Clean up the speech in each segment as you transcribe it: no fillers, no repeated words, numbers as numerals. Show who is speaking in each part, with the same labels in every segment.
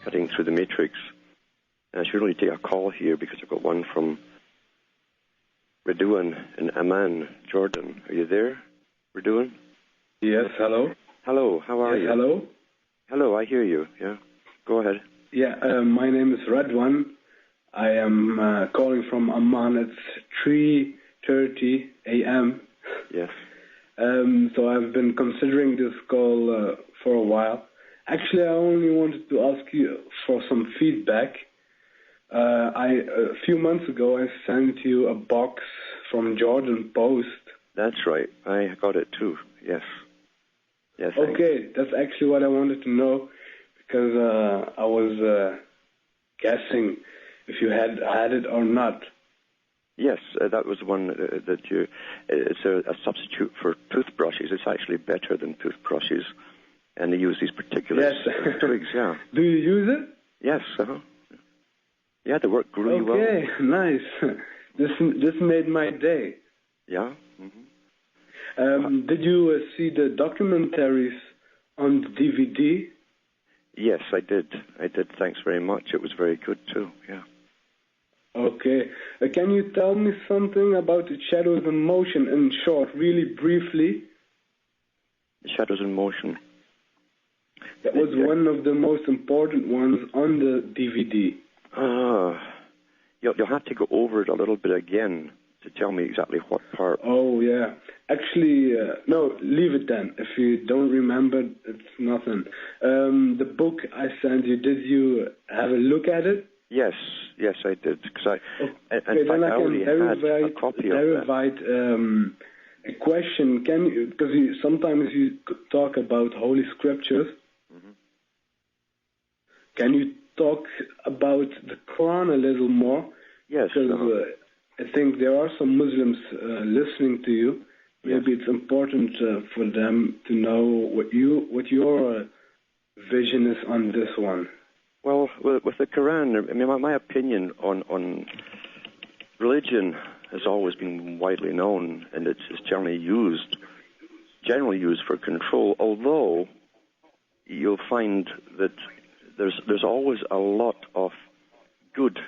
Speaker 1: cutting through the matrix. And I should really take a call here because I've got one from Redouan in Amman, Jordan. Are you there, Redouan?
Speaker 2: Yes, hello.
Speaker 1: Hello, how are you?
Speaker 2: Hello.
Speaker 1: Hello, I hear you, yeah. Go ahead.
Speaker 2: Yeah, my name is Redouan. I am calling from Amman. It's 3:30 a.m.
Speaker 1: Yes.
Speaker 2: So I've been considering this call for a while. Actually, I only wanted to ask you for some feedback. A few months ago, I sent you a box from Jordan Post.
Speaker 1: That's right. I got it too. Yes. Yes.
Speaker 2: Okay, that's actually what I wanted to know, because I was guessing if you had it or not.
Speaker 1: Yes, that was one that you. It's a substitute for toothbrushes. It's actually better than toothbrushes, and they use these particular twigs. Yeah.
Speaker 2: Do you use it?
Speaker 1: Yes. Yeah, they work really well.
Speaker 2: Okay, nice. This made my day.
Speaker 1: Yeah. Mm-hmm.
Speaker 2: Did you see the documentaries on the DVD?
Speaker 1: Yes, I did. Thanks very much. It was very good too. Yeah.
Speaker 2: Okay. Can you tell me something about the Shadows in Motion in short, really briefly?
Speaker 1: Shadows in Motion.
Speaker 2: That was one of the most important ones on the DVD.
Speaker 1: You'll have to go over it a little bit again to tell me exactly what part.
Speaker 2: Oh, yeah. Actually, no, leave it then. If you don't remember, it's nothing. The book I sent you, did you have a look at it?
Speaker 1: Yes, I did. Because
Speaker 2: I already
Speaker 1: had a copy of that.
Speaker 2: A question. Because sometimes you talk about Holy Scriptures. Mm-hmm. Can you talk about the Quran a little more?
Speaker 1: Yes.
Speaker 2: Because I think there are some Muslims listening to you. Maybe it's important for them to know what your vision is on this one.
Speaker 1: Well, with the Quran, I mean, my opinion on religion has always been widely known, and it's generally used for control. Although you'll find that there's always a lot of good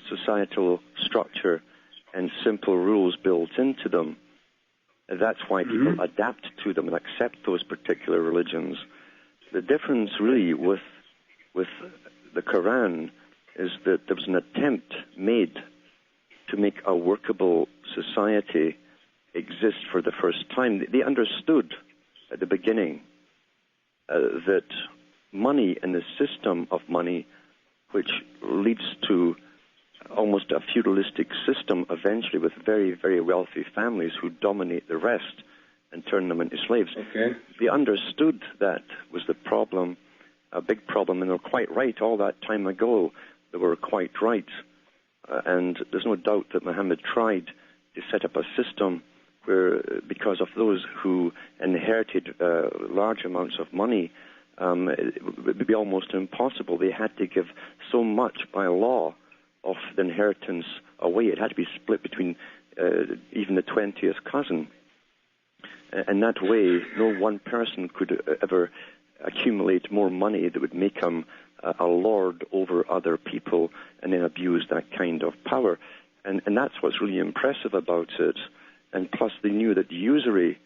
Speaker 1: societal structure and simple rules built into them. That's why people adapt to them and accept those particular religions. The difference really with the Quran is that there was an attempt made to make a workable society exist for the first time. They understood at the beginning that money and the system of money, which leads to almost a feudalistic system eventually with very, very wealthy families who dominate the rest and turn them into slaves.
Speaker 2: Okay.
Speaker 1: They understood that was the problem, a big problem, and they were quite right all that time ago. They were quite right. And there's no doubt that Muhammad tried to set up a system where, because of those who inherited large amounts of money, it would be almost impossible. They had to give so much by law of the inheritance away. It had to be split between even the 20th cousin. And that way, no one person could ever accumulate more money that would make him a lord over other people and then abuse that kind of power. And that's what's really impressive about it. And plus, they knew that usury,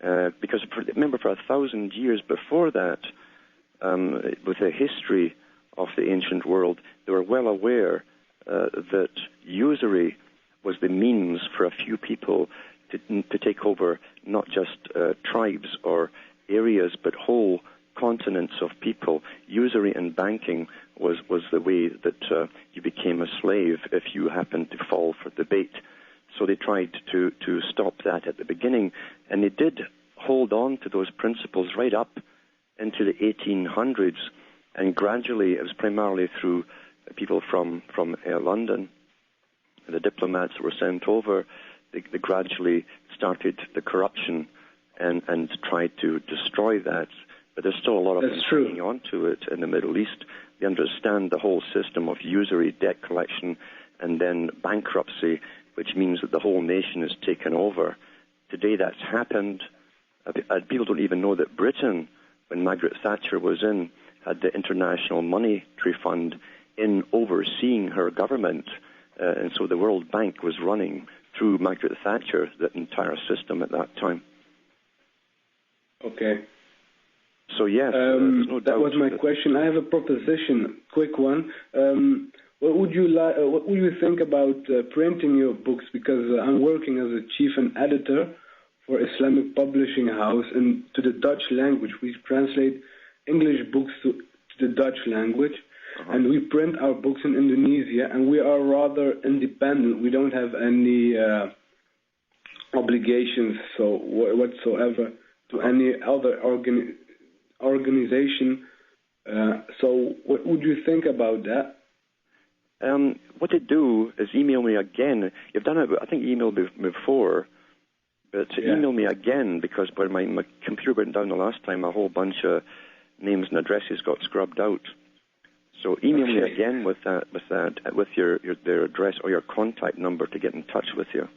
Speaker 1: because remember, for 1,000 years before that, with the history of the ancient world, they were well aware that usury was the means for a few people to take over not just tribes or areas, but whole continents of people. Usury and banking was the way that you became a slave if you happened to fall for the bait. So they tried to stop that at the beginning, and they did hold on to those principles right up into the 1800s, and gradually it was primarily through people from London, the diplomats that were sent over. They gradually started the corruption and tried to destroy that. But there's still a lot of them hanging on to it in the Middle East. They understand the whole system of usury, debt collection, and then bankruptcy, which means that the whole nation is taken over. Today that's happened. People don't even know that Britain, when Margaret Thatcher was in, had the International Monetary Fund in overseeing her government, and so the World Bank was running through Margaret Thatcher the entire system at that time.
Speaker 2: Okay.
Speaker 1: So yes, there's no doubt.
Speaker 2: That was my question. I have a proposition, quick one. What would you think about printing your books? Because I'm working as a chief and editor for Islamic Publishing House and to the Dutch language. We translate English books to the Dutch language, and we print our books in Indonesia, and we are rather independent. We don't have any obligations whatsoever to any other organization. So what would you think about that?
Speaker 1: What to do is email me again. You've done it, I think you emailed me before, but email me again, because when my computer went down the last time, a whole bunch of names and addresses got scrubbed out. So email me again with their address or your contact number to get in touch with you.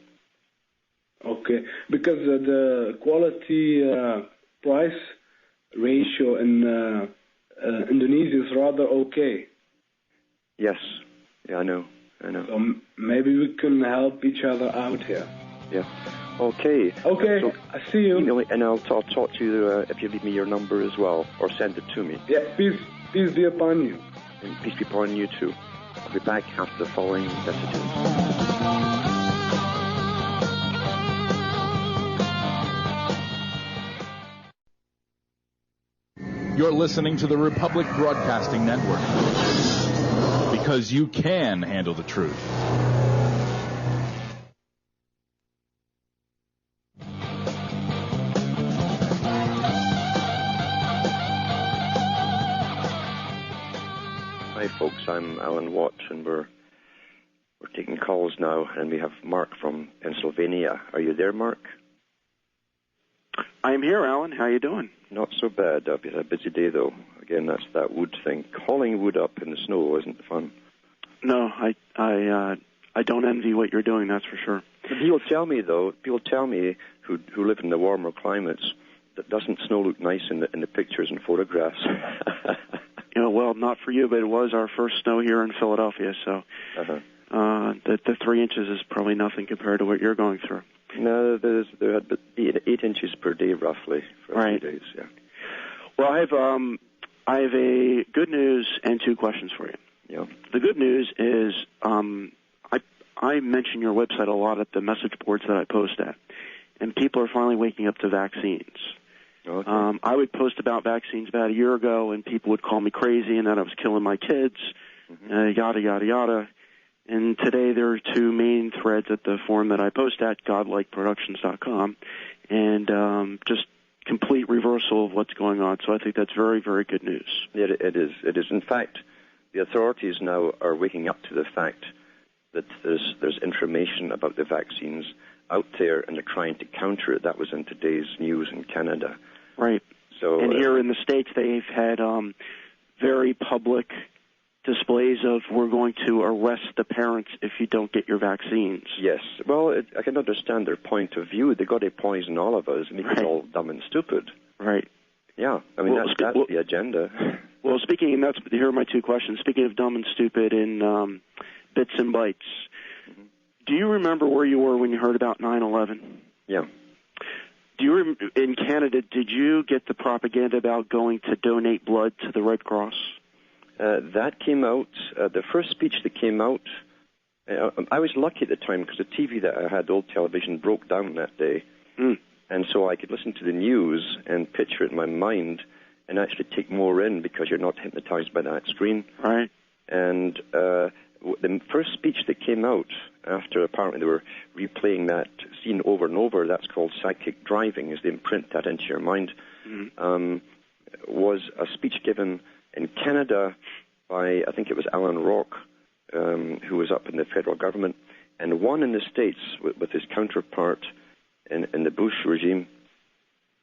Speaker 2: Okay, because the quality price ratio in Indonesia is rather okay.
Speaker 1: Yes. Yeah, I know.
Speaker 2: So maybe we can help each other out here.
Speaker 1: Yeah. Okay.
Speaker 2: Okay,
Speaker 1: so
Speaker 2: I see you.
Speaker 1: Email me, and I'll talk to you if you leave me your number as well, or send it to me.
Speaker 2: Yeah, peace be upon you.
Speaker 1: And peace be upon you too. I'll be back after the following messages.
Speaker 3: You're listening to the Republic Broadcasting Network, because you can handle the truth.
Speaker 1: Hi folks, I'm Alan Watt, and we're taking calls now, and we have Mark from Pennsylvania. Are you there, Mark?
Speaker 4: I'm here, Alan. How you doing?
Speaker 1: Not so bad. I've had a busy day, though. Again, that's that wood thing. Hauling wood up in the snow isn't fun.
Speaker 4: No, I don't envy what you're doing, that's for sure.
Speaker 1: People tell me who live in the warmer climates, that doesn't snow look nice in the pictures and photographs?
Speaker 4: Well, not for you, but it was our first snow here in Philadelphia, so the 3 inches is probably nothing compared to what you're going through.
Speaker 1: No, there had been 8 inches per day, roughly, for a few days, yeah.
Speaker 4: Well, I have a good news and 2 questions for you.
Speaker 1: Yeah.
Speaker 4: The good news is I mention your website a lot at the message boards that I post at, and people are finally waking up to vaccines.
Speaker 1: Okay.
Speaker 4: I would post about vaccines about a year ago, and people would call me crazy and that I was killing my kids, yada, yada, yada. And today there are 2 main threads at the forum that I post at, godlikeproductions.com, and just complete reversal of what's going on. So I think that's very, very good news.
Speaker 1: It is. In fact, the authorities now are waking up to the fact that there's information about the vaccines out there, and they're trying to counter it. That was in today's news in Canada.
Speaker 4: Right.
Speaker 1: So,
Speaker 4: and here in the States, they've had very public displays of, we're going to arrest the parents if you don't get your vaccines.
Speaker 1: Yes. Well, I can understand their point of view. They've got to poison all of us and make us all dumb and stupid.
Speaker 4: Right.
Speaker 1: Yeah. I mean, that's the agenda. Well,
Speaker 4: here are my 2 questions. Speaking of dumb and stupid in bits and bytes, do you remember where you were when you heard about 9/11?
Speaker 1: Yeah.
Speaker 4: In Canada, did you get the propaganda about going to donate blood to the Red Cross?
Speaker 1: That came out, the first speech that came out, I was lucky at the time because the TV that I had, old television, broke down that day. And so I could listen to the news and picture it in my mind and actually take more in because you're not hypnotized by that screen.
Speaker 4: Right.
Speaker 1: And the first speech that came out after apparently they were replaying that scene over and over, that's called psychic driving, as they imprint that into your mind, was a speech given in Canada by, I think it was Alan Rock, who was up in the federal government, and one in the States with his counterpart in the Bush regime,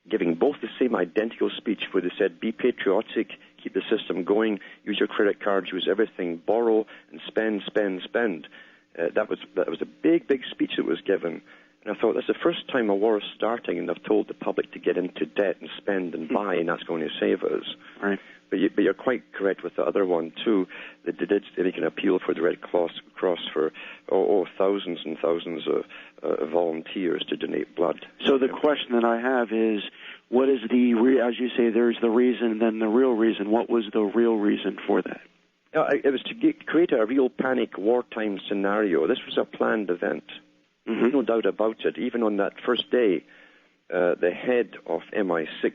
Speaker 1: giving both the same identical speech where they said, be patriotic, keep the system going, use your credit cards, use everything, borrow and spend, spend, spend. That was a big, big speech that was given. And I thought, that's the first time a war is starting, and they've told the public to get into debt and spend and buy, and that's going to save us.
Speaker 4: Right.
Speaker 1: But you're quite correct with the other one, too, that they did make an appeal for the Red Cross for thousands and thousands of volunteers to donate blood.
Speaker 4: So the question that I have is, what is as you say, there's the reason, then the real reason. What was the real reason for that?
Speaker 1: It was to create a real panic wartime scenario. This was a planned event.
Speaker 4: Mm-hmm.
Speaker 1: There's no doubt about it. Even on that first day, the head of MI6,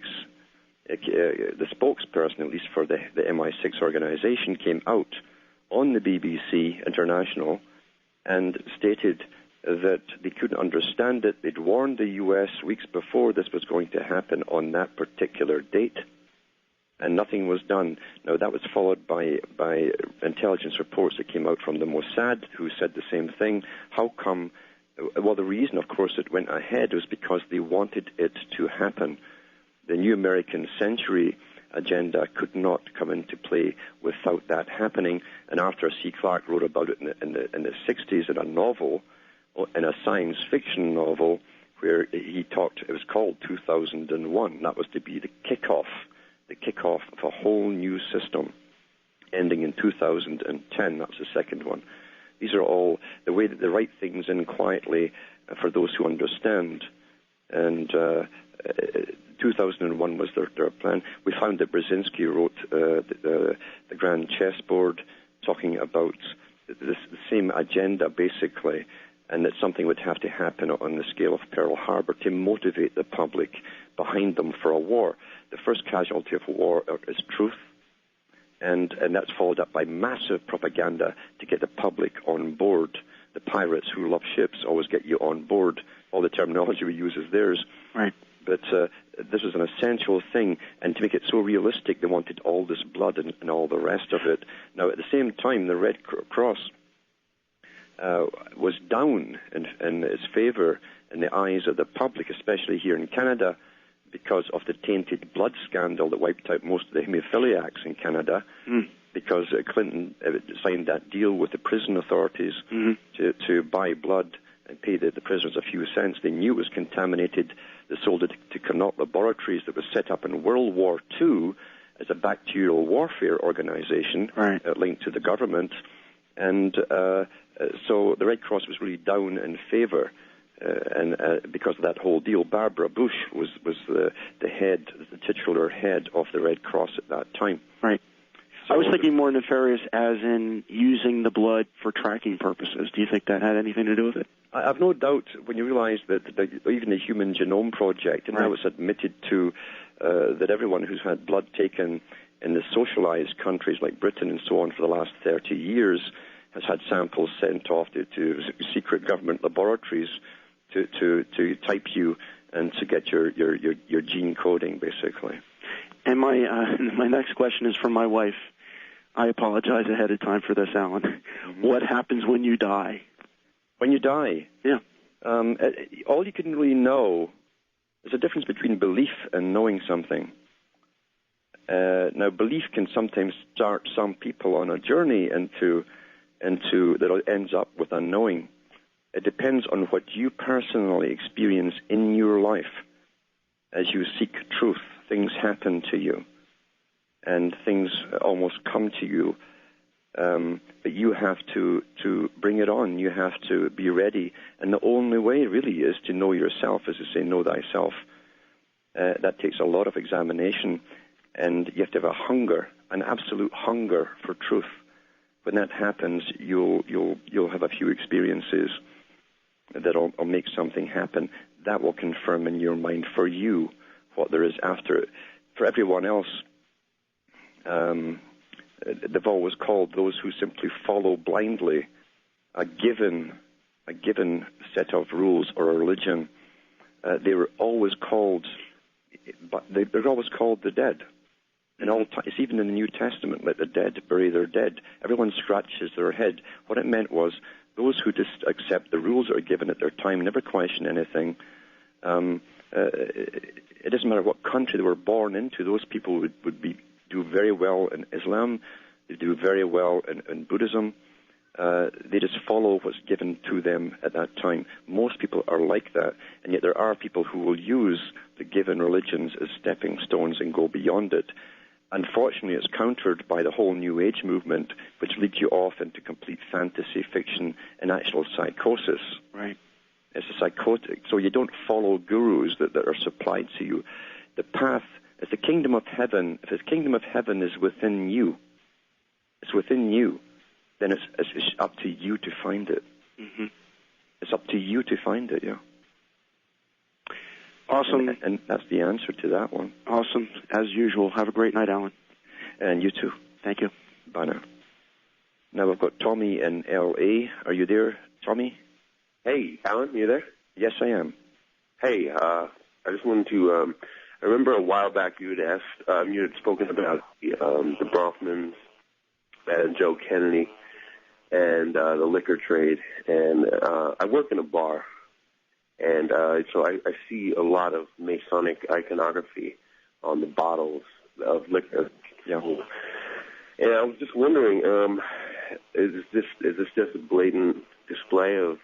Speaker 1: the spokesperson, at least for the MI6 organization, came out on the BBC International and stated that they couldn't understand it. They'd warned the U.S. weeks before this was going to happen on that particular date, and nothing was done. Now, that was followed by intelligence reports that came out from the Mossad, who said the same thing. How come? Well, the reason, of course, it went ahead was because they wanted it to happen. The new American century agenda could not come into play without that happening. And Arthur C. Clarke wrote about it in the 60s in a novel, in a science fiction novel, where he talked, it was called 2001. That was to be the kickoff of a whole new system, ending in 2010. That's the second one. These are all the way that they write things in quietly for those who understand. And 2001 was their plan. We found that Brzezinski wrote the Grand Chessboard, talking about the same agenda, basically, and that something would have to happen on the scale of Pearl Harbor to motivate the public behind them for a war. The first casualty of a war is truth, and that's followed up by massive propaganda to get the public on board. The pirates who love ships always get you on board. All the terminology we use is theirs.
Speaker 4: Right.
Speaker 1: But this was an essential thing, and to make it so realistic, they wanted all this blood and all the rest of it. Now, at the same time, the Red Cross was down in its favor in the eyes of the public, especially here in Canada, because of the tainted blood scandal that wiped out most of the hemophiliacs in Canada, because Clinton signed that deal with the prison authorities to buy blood and pay the prisoners a few cents. They knew it was contaminated. They sold it to Connaught Laboratories, that was set up in World War II as a bacterial warfare organization,
Speaker 4: right,
Speaker 1: linked to the government. And so the Red Cross was really down in favor. And because of that whole deal, Barbara Bush was the head, the titular head of the Red Cross at that time.
Speaker 4: Right. So I was thinking more nefarious as in using the blood for tracking purposes. Do you think that had anything to do with it?
Speaker 1: I have no doubt when you realize that even the Human Genome Project, and now it's admitted to that everyone who's had blood taken in the socialized countries like Britain and so on for the last 30 years has had samples sent off to secret government laboratories to type you and to get your gene coding, basically.
Speaker 4: And my next question is from my wife. I apologize ahead of time for this, Alan. Mm-hmm. What happens when you die?
Speaker 1: When you die?
Speaker 4: Yeah.
Speaker 1: All you can really know, there's a difference between belief and knowing something. Now, belief can sometimes start some people on a journey into that ends up with a knowing. It depends on what you personally experience in your life. As you seek truth, things happen to you, and things almost come to you. But you have to bring it on. You have to be ready. And the only way really is to know yourself, as you say, know thyself. That takes a lot of examination, and you have to have a hunger, an absolute hunger for truth. When that happens, you'll have a few experiences that'll make something happen. That will confirm in your mind for you what there is after it. For everyone else, they've always called those who simply follow blindly a given set of rules or a religion. They were always called, but they're always called the dead. In all it's even in the New Testament, let the dead bury their dead. Everyone scratches their head. What it meant was those who just accept the rules that are given at their time, never question anything. It doesn't matter what country they were born into. Those people would do very well in Islam. They do very well in Buddhism. They just follow what's given to them at that time. Most people are like that, and yet there are people who will use the given religions as stepping stones and go beyond it. Unfortunately, it's countered by the whole New Age movement, which leads you off into complete fantasy fiction and actual psychosis.
Speaker 4: Right.
Speaker 1: It's a psychotic. So you don't follow gurus that are supplied to you. The path is the kingdom of heaven. If the kingdom of heaven is within you, it's within you, then it's up to you to find it.
Speaker 4: Mm-hmm.
Speaker 1: It's up to you to find it, yeah.
Speaker 4: Awesome.
Speaker 1: And that's the answer to that one.
Speaker 4: Awesome. As usual. Have a great night, Alan.
Speaker 1: And you too.
Speaker 4: Thank you.
Speaker 1: Bye now. Now we've got Tommy in L.A. Are you there, Tommy?
Speaker 5: Hey, Alan, you there?
Speaker 1: Yes, I am.
Speaker 5: Hey, I just wanted to, I remember a while back you had spoken about the Bronfmans and Joe Kennedy and the liquor trade. And I work in a bar, and so I see a lot of Masonic iconography on the bottles of liquor.
Speaker 1: Yeah.
Speaker 5: And I was just wondering, is this just a blatant display of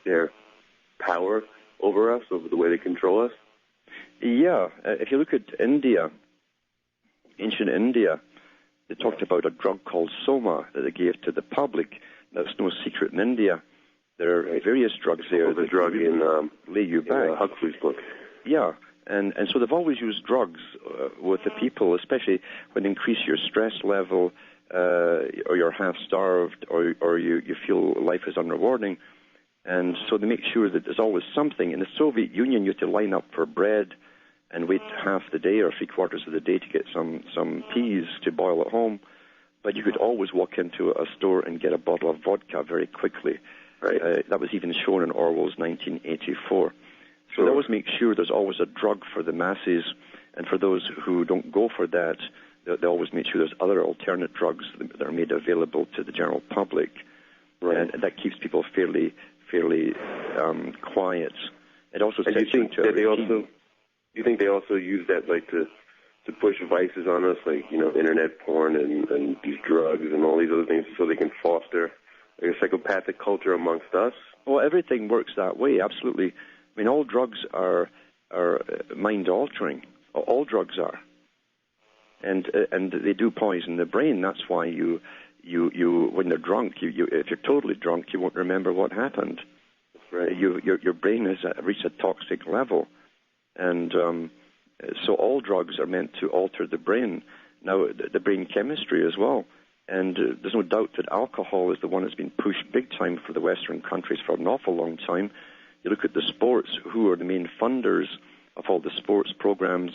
Speaker 5: their power over us, over the way they control us?
Speaker 1: Yeah. If you look at India, ancient India, they talked about a drug called soma that they gave to the public. That's no secret in India. There are various drugs there.
Speaker 5: The drug in
Speaker 1: lay you back.
Speaker 5: Huxley's book.
Speaker 1: Yeah. And so they've always used drugs with the people, especially when they increase your stress level, or you're half-starved, or you feel life is unrewarding. And so they make sure that there's always something. In the Soviet Union, you had to line up for bread and wait half the day or three-quarters of the day to get some peas to boil at home. But you could always walk into a store and get a bottle of vodka very quickly.
Speaker 5: Right.
Speaker 1: That was even shown in Orwell's 1984. So they always make sure there's always a drug for the masses, and for those who don't go for that, they always make sure there's other alternate drugs that are made available to the general public.
Speaker 5: Right.
Speaker 1: And that keeps people fairly quiet. It also
Speaker 5: and
Speaker 1: sets you into a routine.
Speaker 5: Do you think they also use that to push vices on us, like internet porn and these drugs and all these other things, so they can foster a psychopathic culture amongst us?
Speaker 1: Well, everything works that way, absolutely. I mean, all drugs are mind-altering. All drugs are, and they do poison the brain. That's why you when they're drunk, if you're totally drunk, you won't remember what happened.
Speaker 5: Right.
Speaker 1: Your brain has reached a toxic level, and so all drugs are meant to alter the brain. Now, the brain chemistry as well. And there's no doubt that alcohol is the one that's been pushed big time for the Western countries for an awful long time. You look at the sports, who are the main funders of all the sports programs.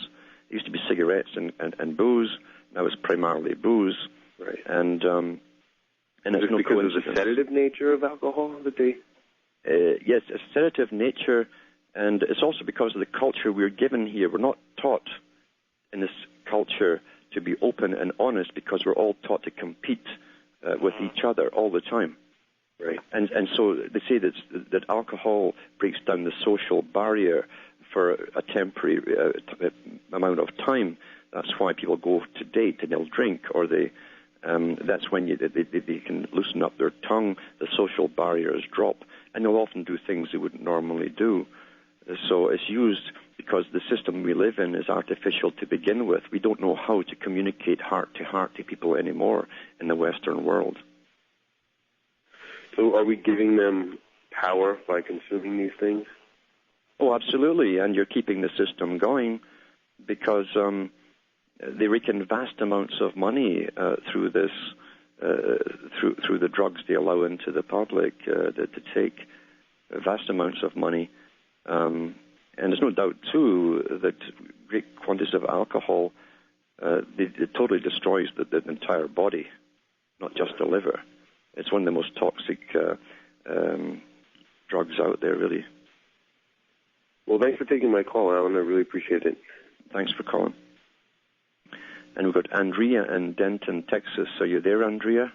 Speaker 1: It used to be cigarettes and booze. Now it's primarily booze.
Speaker 5: Right.
Speaker 1: And it's no
Speaker 5: because
Speaker 1: coincidence.
Speaker 5: of the sedative nature of alcohol that they...
Speaker 1: Yes, a sedative nature, and it's also because of the culture we're given here. We're not taught in this culture to be open and honest, because we're all taught to compete with each other all the time.
Speaker 5: Right.
Speaker 1: And so they say that alcohol breaks down the social barrier for a temporary amount of time. That's why people go to date and they'll drink, or that's when they can loosen up their tongue, the social barriers drop, and they'll often do things they wouldn't normally do. So it's used because the system we live in is artificial to begin with. We don't know how to communicate heart to people anymore in the Western world.
Speaker 5: So are we giving them power by consuming these things?
Speaker 1: Oh, absolutely, and you're keeping the system going because they rake in vast amounts of money through this, through the drugs they allow into the public to take vast amounts of money. And there's no doubt, too, that great quantities of alcohol, it totally destroys the entire body, not just the liver. It's one of the most toxic drugs out there, really.
Speaker 5: Well, thanks for taking my call, Alan. I really appreciate it.
Speaker 1: Thanks for calling. And we've got Andrea in Denton, Texas. Are you there, Andrea?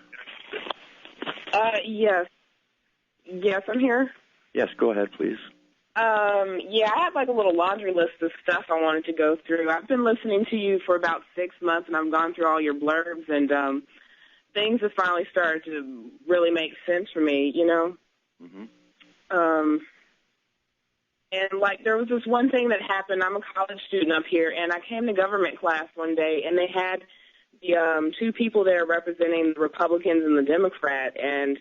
Speaker 6: Yes. Yes, I'm here.
Speaker 1: Yes, go ahead, please.
Speaker 6: Yeah, I have like a little laundry list of stuff I wanted to go through. I've been listening to you for about 6 months, and I've gone through all your blurbs, and things have finally started to really make sense for me, you know?
Speaker 1: Mm-hmm.
Speaker 6: And, like, there was this one thing that happened. I'm a college student up here, and I came to government class one day, and they had the two people there representing the Republicans and the Democrat, and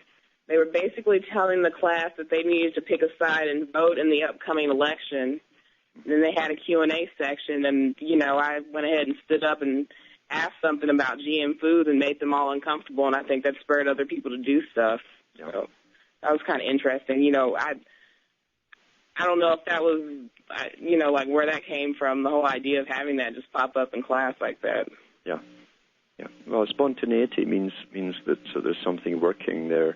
Speaker 6: they were basically telling the class that they needed to pick a side and vote in the upcoming election. And then they had a Q&A section, and, you know, I went ahead and stood up and asked something about GM foods and made them all uncomfortable, and I think that spurred other people to do stuff. So that was kind of interesting. You know, I don't know if that was, you know, like where that came from, the whole idea of having that just pop up in class like that.
Speaker 1: Yeah. Yeah. Well, spontaneity means that there's something working there,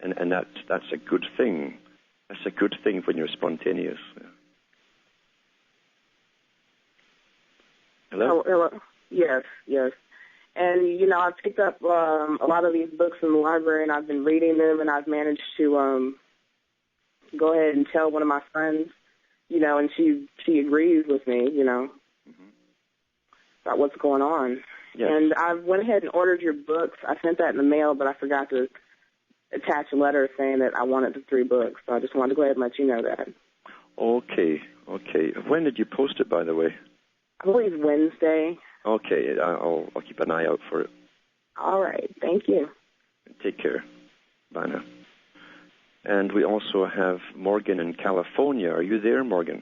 Speaker 1: and that's a good thing. That's a good thing when you're spontaneous. Yeah. Hello?
Speaker 6: Oh, yes. And, you know, I've picked up a lot of these books in the library, and I've been reading them, and I've managed to go ahead and tell one of my friends, you know, and she agrees with me, you know, about what's going on.
Speaker 1: Yes.
Speaker 6: And I went ahead and ordered your books. I sent that in the mail, but I forgot to attach a letter saying that I wanted the 3 books. So I just wanted to go ahead and let you know that.
Speaker 1: Okay. When did you post it, by the way?
Speaker 6: I believe Wednesday.
Speaker 1: Okay, I'll keep an eye out for it.
Speaker 6: All right, thank you.
Speaker 1: Take care. Bye now. And we also have Morgan in California. Are you there, Morgan?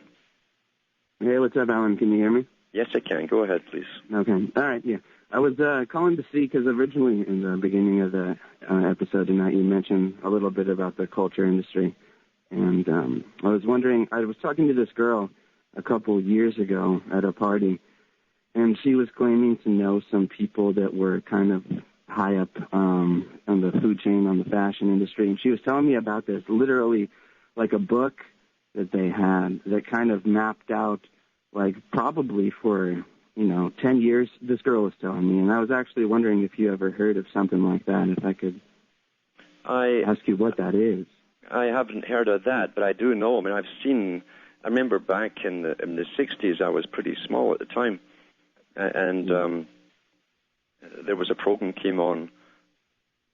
Speaker 7: Hey, what's up, Alan? Can you hear me?
Speaker 1: Yes, I can. Go ahead, please.
Speaker 7: Okay. All right, yeah. I was calling to see, because originally in the beginning of the episode tonight, you mentioned a little bit about the culture industry. And I was wondering, I was talking to this girl a couple years ago at a party, and she was claiming to know some people that were kind of high up on the food chain, on the fashion industry. And she was telling me about this, literally like a book that they had that kind of mapped out, like probably for, 10 years, this girl was telling me. And I was actually wondering if you ever heard of something like that, if I could ask you what that is.
Speaker 1: I haven't heard of that, but I do know. I mean, I remember back in the 60s, I was pretty small at the time, and there was a program came on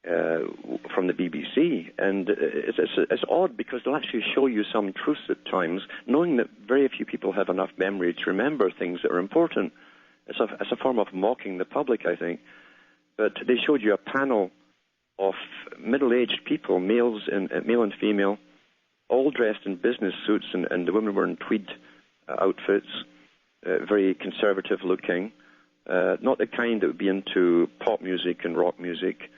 Speaker 1: from the BBC, and it's odd because they'll actually show you some truths at times, knowing that very few people have enough memory to remember things that are important. It's a form of mocking the public, I think. But they showed you a panel of middle-aged people, male and female, all dressed in business suits, and the women were in tweed outfits, very conservative-looking, not the kind that would be into pop music and rock music.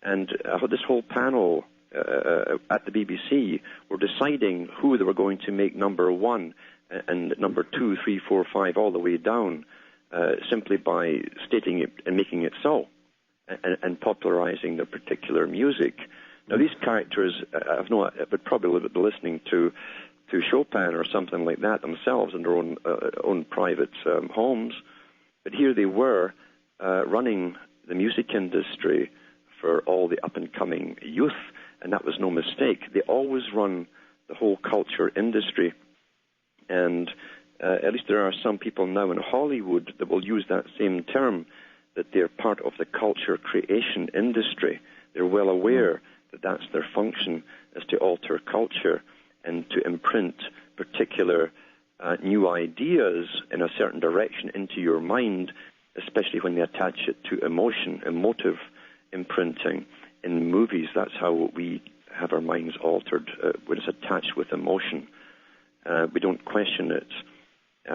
Speaker 1: And this whole panel at the BBC were deciding who they were going to make number 1 and number 2, 3, 4, 5, all the way down, simply by stating it and making it so, and popularizing their particular music. Now, these characters, would probably be listening to Chopin or something like that themselves in their own private homes. But here they were running the music industry for all the up-and-coming youth, and that was no mistake. They always run the whole culture industry, and at least there are some people now in Hollywood that will use that same term, that they're part of the culture creation industry. They're well aware that that's their function, is to alter culture and to imprint particular new ideas in a certain direction into your mind, especially when they attach it to emotive imprinting. In movies, that's how we have our minds altered, when it's attached with emotion. We don't question it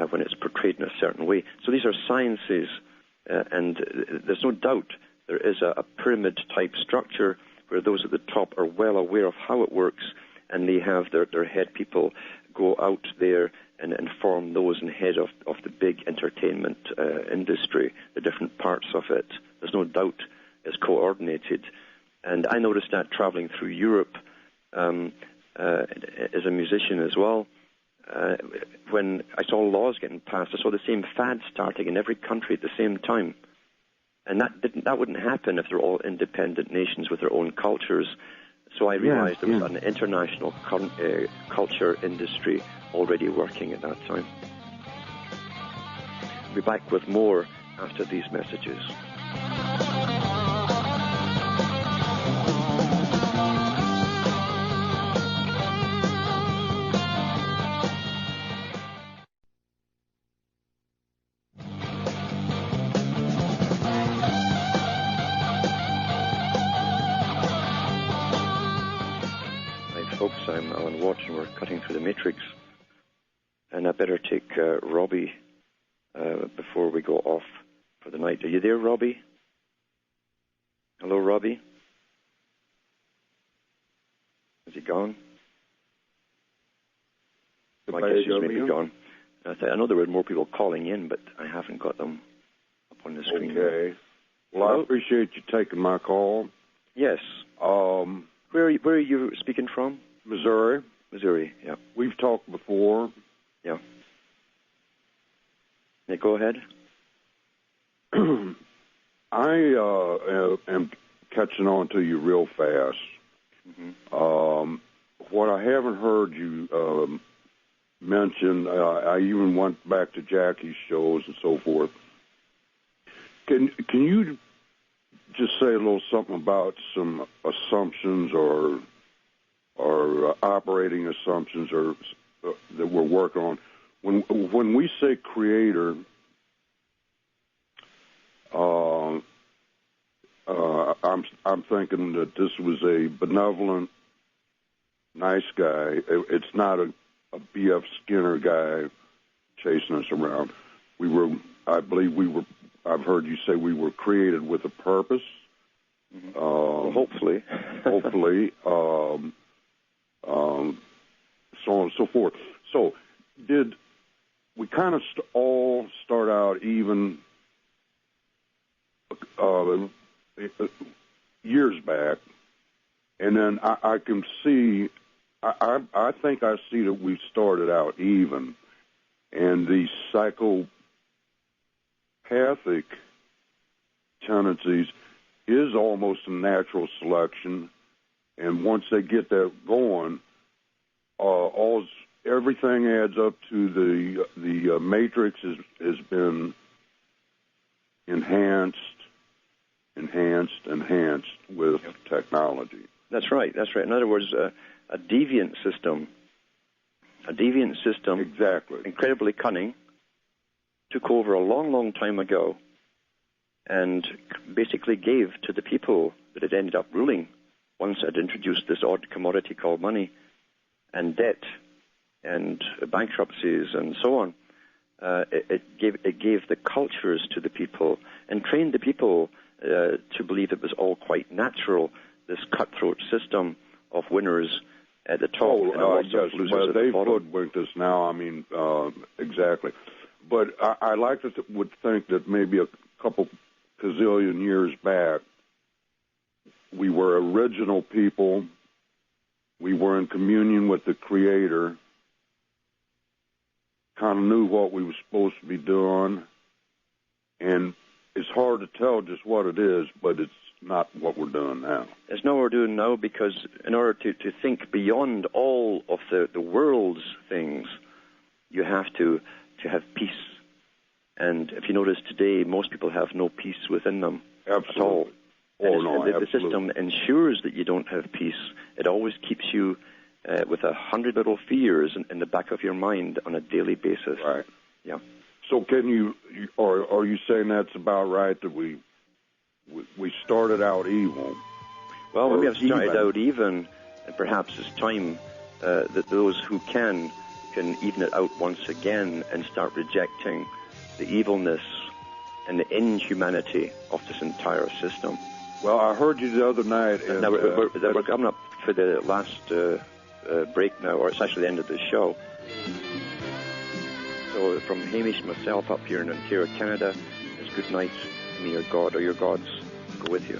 Speaker 1: when it's portrayed in a certain way. So these are sciences, and there's no doubt there is a pyramid-type structure where those at the top are well aware of how it works, and they have their head people go out there and inform those in head of the big entertainment industry, the different parts of it. There's no doubt it's coordinated. And I noticed that traveling through Europe as a musician as well. When I saw laws getting passed, I saw the same fad starting in every country at the same time. And that wouldn't happen if they're all independent nations with their own cultures. So I realized there was an international culture industry already working at that time. We'll be back with more after these messages. folks. I'm Alan Watt, and we're cutting through the matrix. And I better take Robbie before we go off for the night. Are you there, Robbie? Hello, Robbie? Is he gone? I guess he's maybe gone. I know there were more people calling in, but I haven't got them up on the screen.
Speaker 8: Okay. Well, I appreciate you taking my call.
Speaker 1: Yes. Where are you speaking from?
Speaker 8: Missouri.
Speaker 1: Missouri, yeah.
Speaker 8: We've talked before.
Speaker 1: Yeah. Yeah, go ahead.
Speaker 8: I am catching on to you real fast. Mm-hmm. What I haven't heard you mention, I even went back to Jackie's shows and so forth. Can you just say a little something about some assumptions or operating assumptions or that we're working on? When we say creator, I'm thinking that this was a benevolent, nice guy. It's not a B.F. Skinner guy chasing us around. I've heard you say we were created with a purpose.
Speaker 1: Mm-hmm. Hopefully.
Speaker 8: Hopefully. So on and so forth. So did we kind of all start out even years back, and then I can see, I think I see that we started out even, and the psychopathic tendencies is almost a natural selection, and once they get that going, everything adds up to the matrix has been enhanced with technology.
Speaker 1: That's right. In other words, a deviant system,
Speaker 8: exactly,
Speaker 1: incredibly cunning, took over a long, long time ago and basically gave to the people that it ended up ruling once it introduced this odd commodity called money and debt and bankruptcies and so on. It gave the cultures to the people and trained the people to believe it was all quite natural, this cutthroat system of winners at the top and lots of losers at the bottom.
Speaker 8: They've hoodwinked us now. I mean, exactly. But I would think that maybe a couple gazillion years back, we were original people. We were in communion with the Creator, kind of knew what we were supposed to be doing, and it's hard to tell just what it is, but it's not what we're doing now.
Speaker 1: It's not what we're doing now because in order to think beyond all of the world's things, you have to have peace. And if you notice today, most people have no peace within them
Speaker 8: Absolutely.
Speaker 1: At all.
Speaker 8: The
Speaker 1: system ensures that you don't have peace. It always keeps you with 100 little fears in the back of your mind on a daily basis.
Speaker 8: Right.
Speaker 1: Yeah.
Speaker 8: So are you saying that's about right, that we started out evil?
Speaker 1: Well, we have started out even, and perhaps it's time that those who can even it out once again and start rejecting the evilness and the inhumanity of this entire system.
Speaker 8: Well, I heard you the other night. And,
Speaker 1: now we're coming up for the last break now, or it's actually the end of the show. So from Hamish and myself up here in Ontario, Canada, it's good night. May your God or your gods go with you.